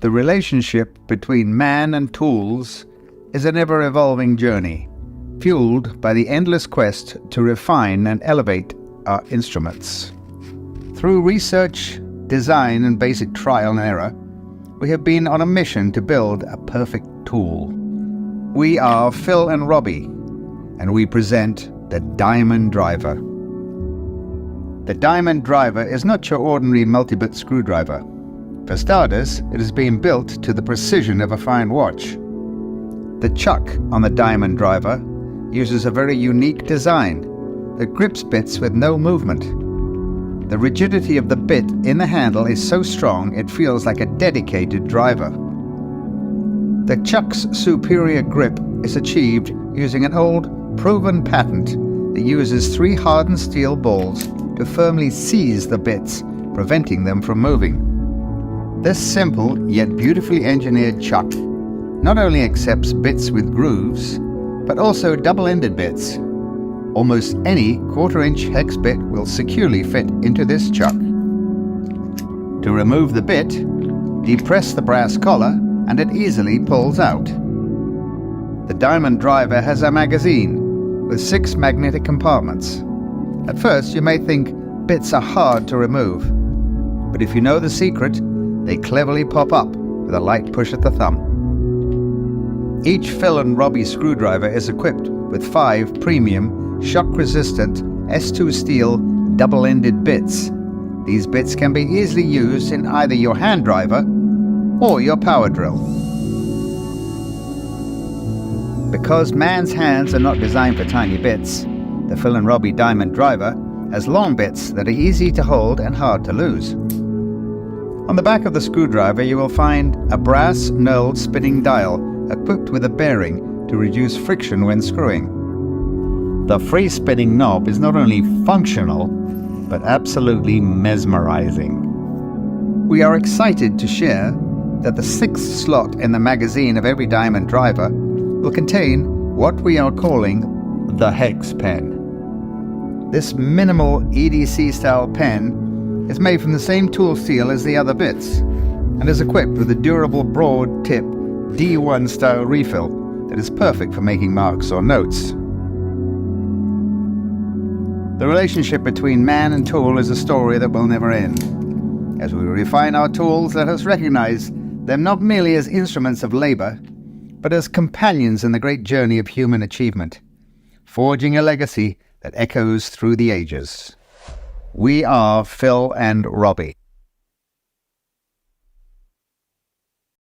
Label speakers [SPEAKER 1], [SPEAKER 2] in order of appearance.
[SPEAKER 1] The relationship between man and tools is an ever-evolving journey, fueled by the endless quest to refine and elevate our instruments. Through research, design, and basic trial and error, we have been on a mission to build a perfect tool. We are Phil and Robbie, and we present the Diamond Driver. The Diamond Driver is not your ordinary multi-bit screwdriver. For starters, it has been built to the precision of a fine watch. The chuck on the Diamond Driver uses a very unique design that grips bits with no movement. The rigidity of the bit in the handle is so strong it feels like a dedicated driver. The chuck's superior grip is achieved using an old, proven patent that uses 3 hardened steel balls to firmly seize the bits, preventing them from moving. This simple yet beautifully engineered chuck not only accepts bits with grooves, but also double-ended bits. Almost any 1/4-inch hex bit will securely fit into this chuck. To remove the bit, depress the brass collar and it easily pulls out. The Diamond Driver has a magazine with 6 magnetic compartments. At first you may think bits are hard to remove, but if you know the secret, they cleverly pop up with a light push at the thumb. Each Phil and Robbie screwdriver is equipped with 5 premium, shock-resistant S2 steel double-ended bits. These bits can be easily used in either your hand driver or your power drill. Because man's hands are not designed for tiny bits, the Phil and Robbie Diamond Driver has long bits that are easy to hold and hard to lose. On the back of the screwdriver you will find a brass knurled spinning dial equipped with a bearing to reduce friction when screwing. The free spinning knob is not only functional, but absolutely mesmerizing. We are excited to share that the 6th slot in the magazine of every Diamond Driver will contain what we are calling the hex pen. This minimal EDC-style pen is made from the same tool steel as the other bits and is equipped with a durable broad-tip D1 style refill that is perfect for making marks or notes. The relationship between man and tool is a story that will never end. As we refine our tools, let us recognize them not merely as instruments of labor, but as companions in the great journey of human achievement, forging a legacy that echoes through the ages. We are Phil and Robbie.